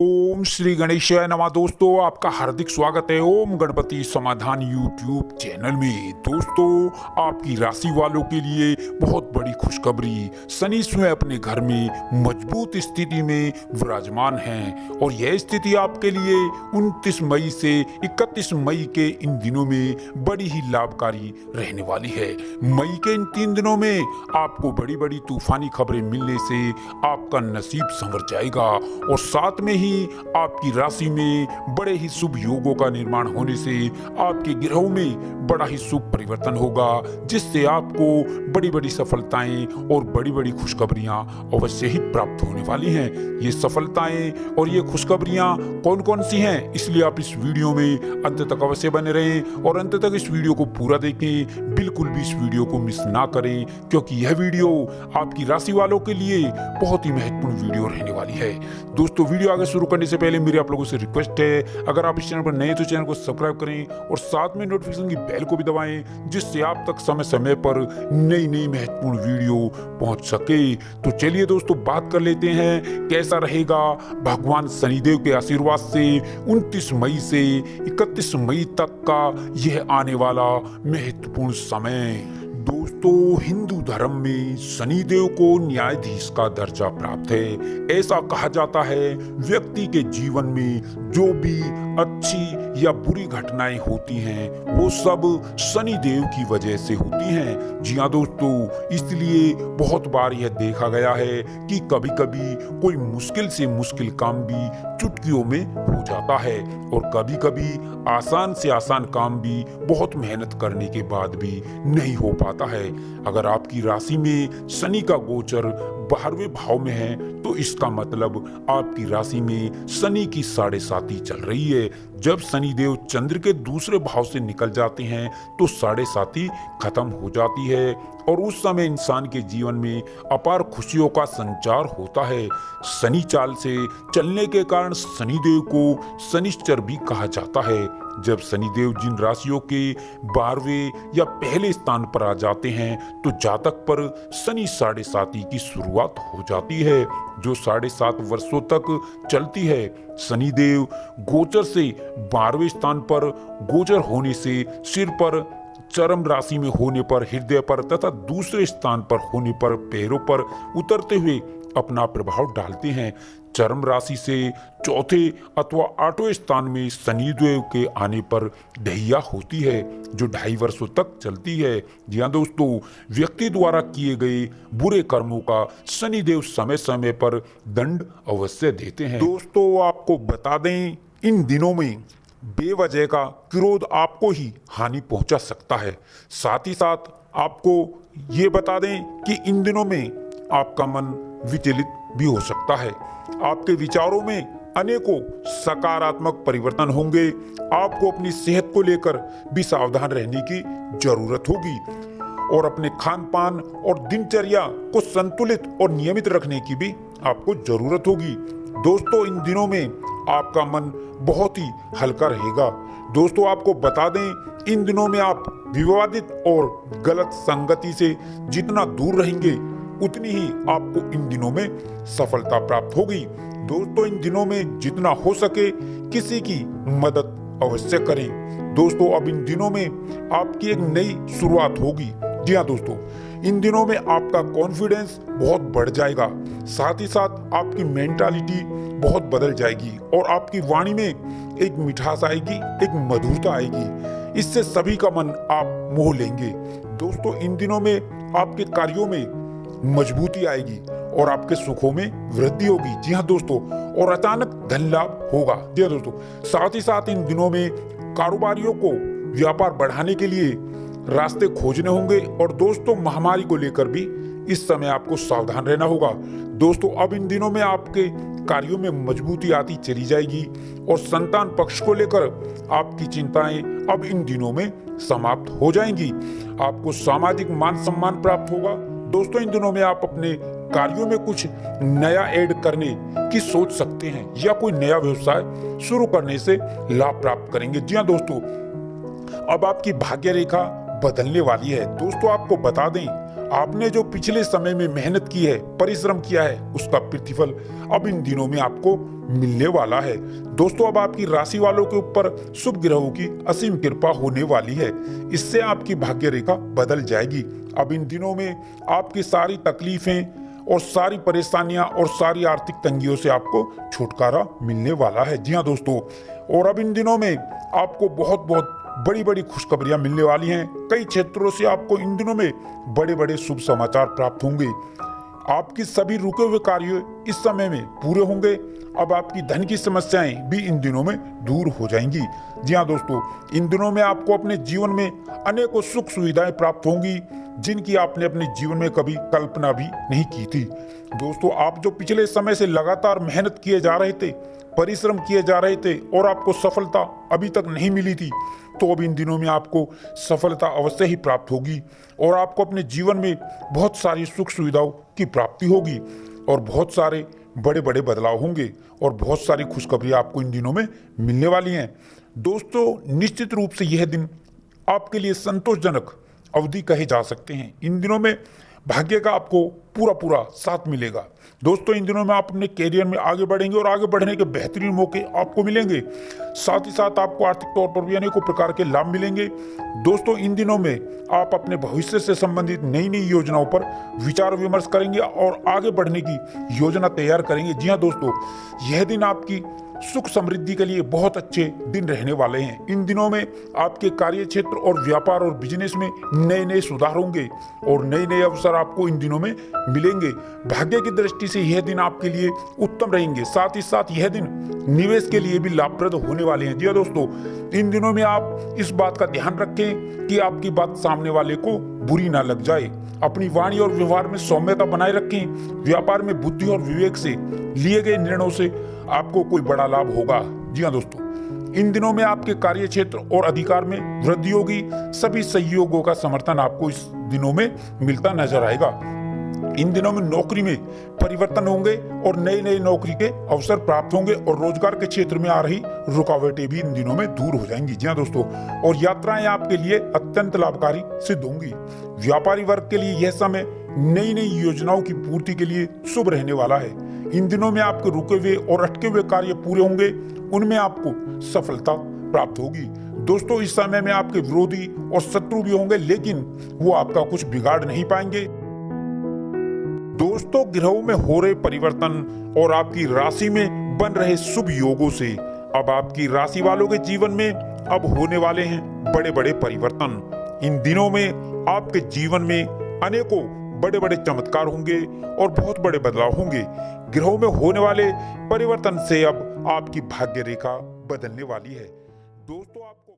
ओम श्री गणेशाय नमः। दोस्तों आपका हार्दिक स्वागत है ओम गणपति समाधान यूट्यूब चैनल में। दोस्तों आपकी राशि वालों के लिए बहुत बड़ी खुशखबरी। शनि स्वयं अपने घर में मजबूत स्थिति में विराजमान हैं और यह स्थिति आपके लिए 29 मई से 31 मई के इन दिनों में बड़ी ही लाभकारी रहने वाली है। मई के इन 3 दिनों में आपको बड़ी बड़ी तूफानी खबरें मिलने से आपका नसीब संवर जाएगा और साथ में ही आपकी राशि में बड़े ही शुभ योगों का निर्माण होने से आपके ग्रहों में बड़ा ही शुभ परिवर्तन होगा, जिससे आपको बड़ी बड़ी सफलताएं और बड़ी बड़ी खुशखबरियां अवश्य ही प्राप्त होने वाली हैं। ये सफलताएं और ये खुशखबरियां कौन कौन सी हैं, इसलिए आप इस वीडियो में अंत तक अवश्य बने रहें और अंत तक इस वीडियो को पूरा देखें। बिल्कुल भी इस वीडियो को मिस ना करें, क्योंकि यह वीडियो आपकी राशि वालों के लिए बहुत ही महत्वपूर्ण वीडियो रहने वाली है। दोस्तों वीडियो आगे शुरू करने से पहले मेरी आप लोगों से रिक्वेस्ट है, अगर आप इस चैनल पर नए हैं तो चैनल को सब्सक्राइब करें और साथ में नोटिफिकेशन की बेल को भी दबाएं, जिससे आप तक समय समय पर नई नई महत्वपूर्ण वीडियो पहुंच सके। तो चलिए दोस्तों बात कर लेते हैं कैसा रहेगा भगवान शनिदेव के आशीर्वाद से 29 मई से 31 मई तक का यह आने वाला महत्वपूर्ण समय। दोस्तों हिंदू धर्म में शनिदेव को न्यायाधीश का दर्जा प्राप्त है। ऐसा कहा जाता है व्यक्ति के जीवन में जो भी अच्छी या बुरी घटनाएं होती हैं वो सब शनिदेव की वजह से होती हैं। जी हाँ दोस्तों, इसलिए बहुत बार यह देखा गया है कि कभी कभी कोई मुश्किल से मुश्किल काम भी चुटकियों में हो जाता है और कभी कभी आसान से आसान काम भी बहुत मेहनत करने के बाद भी नहीं हो पाता है। अगर आपकी राशि में शनि का गोचर 12वें भाव में है तो इसका मतलब आपकी राशि में शनि की 7.5 चल रही है। जब शनिदेव चंद्र के दूसरे भाव से निकल जाते हैं तो 7.5 खत्म हो जाती है और उस समय इंसान के जीवन में अपार खुशियों का संचार होता है। शनि चाल से चलने के कारण शनिदेव को शनिश्चर भी कहा जाता है। जब शनिदेव जिन राशियों के 12वें या पहले स्थान पर आ जाते हैं तो जातक पर शनि 7.5 की शुरुआत हो जाती है, जो 7.5 वर्षों तक चलती है। शनिदेव गोचर से 12वें स्थान पर गोचर होने से सिर पर, चरम राशि में होने पर हृदय पर तथा दूसरे स्थान पर होने पर पैरों पर उतरते हुए अपना प्रभाव डालते हैं। चरम राशि से चौथे अथवा 8वें स्थान में शनिदेव के आने पर ढैया होती है, जो 2.5 वर्षों तक चलती है। जी हाँ दोस्तों, व्यक्ति द्वारा किए गए बुरे कर्मों का शनिदेव समय समय पर दंड अवश्य देते हैं। दोस्तों आपको बता दें, इन दिनों में बेवजह का क्रोध आपको ही हानि पहुंचा सकता है। साथ ही साथ आपको ये बता दें कि इन दिनों में आपका मन विचलित भी हो सकता है। आपके विचारों में अनेकों सकारात्मक परिवर्तन होंगे। आपको अपनी सेहत को लेकर भी सावधान रहने की जरूरत होगी और अपने खान पान और दिनचर्या को संतुलित और नियमित रखने की भी आपको जरूरत होगी। दोस्तों इन दिनों में आपका मन बहुत ही हल्का रहेगा। दोस्तों आपको बता दें, इन दिनों में आप विवादित और गलत संगति से जितना दूर रहेंगे उतनी ही आपको इन दिनों में सफलता प्राप्त होगी। दोस्तों इन दिनों में जितना हो सके किसी की मदद अवश्य करें। दोस्तों अब इन दिनों में आपकी एक नई शुरुआत होगी। जी हाँ दोस्तों, इन दिनों में आपका कॉन्फिडेंस बहुत बढ़ जाएगा। साथ ही साथ आपकी मेंटालिटी बहुत बदल जाएगी और आपकी वाणी में एक मिठास आएगी, एक मधुरता आएगी। इससे सभी का मन आप मोह लेंगे। दोस्तों इन दिनों में आपके कार्यों में मजबूती आएगी और आपके सुखों में वृद्धि होगी। जी हाँ दोस्तों, और अचानक धन लाभ होगा। जी हाँ दोस्तों, साथ ही साथ इन दिनों में कारोबारियों को व्यापार बढ़ाने के लिए रास्ते खोजने होंगे और दोस्तों महामारी को लेकर भी इस समय आपको सावधान रहना होगा। दोस्तों अब इन दिनों में आपके कार्यों में मजबूती आती चली जाएगी और संतान पक्ष को लेकर आपकी चिंताएं अब इन दिनों में समाप्त हो जाएंगी। आपको सामाजिक मान सम्मान प्राप्त होगा। दोस्तों इन दिनों में आप अपने कार्यों में कुछ नया ऐड करने की सोच सकते हैं या कोई नया व्यवसाय शुरू करने से लाभ प्राप्त करेंगे। जी हाँ दोस्तों, अब आपकी भाग्य रेखा बदलने वाली है। दोस्तों आपको बता दें, आपने जो पिछले समय में मेहनत की है, परिश्रम किया है, उसका प्रतिफल अब इन दिनों में आपको मिलने वाला है। दोस्तों, अब आपकी राशि वालों के ऊपर शुभ ग्रहों की असीम कृपा होने वाली है। इससे आपकी भाग्य रेखा बदल जाएगी। अब इन दिनों में आपकी सारी तकलीफें और सारी परेशानियां और सारी आर्थिक तंगियों से आपको छुटकारा मिलने वाला है। जी हाँ दोस्तों, और अब इन दिनों में आपको बहुत बहुत बड़ी बड़ी खुशखबरियां मिलने वाली हैं। कई क्षेत्रों से आपको इन दिनों में बड़े बड़े शुभ समाचार प्राप्त होंगे। आपकी सभी रुके हुए कार्य इस समय में पूरे होंगे। अब आपकी धन की समस्याएं भी इन दिनों में दूर हो जाएंगी। जी हाँ दोस्तों, इन दिनों में आपको अपने जीवन में अनेकों सुख सुविधाएं प्राप्त होंगी जिनकी आपने अपने जीवन में कभी कल्पना भी नहीं की थी। दोस्तों, आप जो पिछले समय से लगातार मेहनत किए जा रहे थे, परिश्रम किए जा रहे थे और आपको सफलता अभी तक नहीं मिली थी, तो अब इन दिनों में आपको सफलता अवश्य ही प्राप्त होगी और आपको अपने जीवन में बहुत सारी सुख सुविधाओं की प्राप्ति होगी और बहुत सारे बड़े बड़े बदलाव होंगे और बहुत सारी खुशखबरियां आपको इन दिनों में मिलने वाली हैं। दोस्तों, निश्चित रूप से यह दिन आपके लिए संतोषजनक अवधि कहे जा सकते हैं। इन दिनों में भाग्य का आपको पूरा पूरा साथ मिलेगा। दोस्तों, इन दिनों में आप अपने कैरियर में आगे बढ़ेंगे और आगे बढ़ने के बेहतरीन मौके आपको मिलेंगे। साथ ही साथ आपको आर्थिक तौर पर भी अनेकों प्रकार के लाभ मिलेंगे। दोस्तों, इन दिनों में आप अपने भविष्य से संबंधित नई नई योजनाओं पर विचार विमर्श करेंगे और आगे बढ़ने की योजना तैयार करेंगे। जी हाँ दोस्तों, यह दिन आपकी सुख समृद्धि के लिए बहुत अच्छे दिन रहने वाले हैं। इन दिनों में आपके कार्य क्षेत्र और व्यापार और बिजनेस में नए नए सुधार होंगे और नए नए अवसर आपको इन दिनों में मिलेंगे। भाग्य की दृष्टि से यह दिन आपके लिए उत्तम रहेंगे। साथ ही साथ यह दिन निवेश के लिए भी लाभप्रद होने वाले हैं। जी हाँ दोस्तों, इन दिनों में आप इस बात का ध्यान रखें कि आपकी बात सामने वाले को बुरी ना लग जाए। अपनी वाणी और व्यवहार में सौम्यता बनाए रखें। व्यापार में बुद्धि और विवेक से लिए गए निर्णयों से आपको कोई बड़ा लाभ होगा। जी हाँ दोस्तों, इन दिनों में आपके कार्य क्षेत्र और अधिकार में वृद्धि होगी। सभी सहयोगों का समर्थन आपको इस दिनों में मिलता नजर आएगा। इन दिनों में नौकरी में परिवर्तन होंगे और नए नए नौकरी के अवसर प्राप्त होंगे और रोजगार के क्षेत्र में आ रही रुकावटें भी इन दिनों में दूर हो जाएंगी। जी हाँ दोस्तों, और यात्राएं आपके लिए अत्यंत लाभकारी सिद्ध होंगी। व्यापारी वर्ग के लिए यह समय नई नई योजनाओं की पूर्ति के लिए शुभ रहने वाला है। इन दिनों में आपके रुके हुए और अटके हुए कार्य पूरे होंगे, उनमें आपको सफलता प्राप्त होगी। दोस्तों, इस समय में आपके विरोधी और शत्रु भी होंगे, लेकिन वो आपका कुछ बिगाड़ नहीं पाएंगे। दोस्तों, ग्रहों में हो रहे परिवर्तन और आपकी राशि में बन रहे शुभ योगों से अब आपकी राशि वालों के जीवन में अब होने वाले हैं बड़े बड़े परिवर्तन। इन दिनों में आपके जीवन में अनेकों बड़े बड़े चमत्कार होंगे और बहुत बड़े बदलाव होंगे। ग्रहों में होने वाले परिवर्तन से अब आपकी भाग्य रेखा बदलने वाली है। दोस्तों, आपको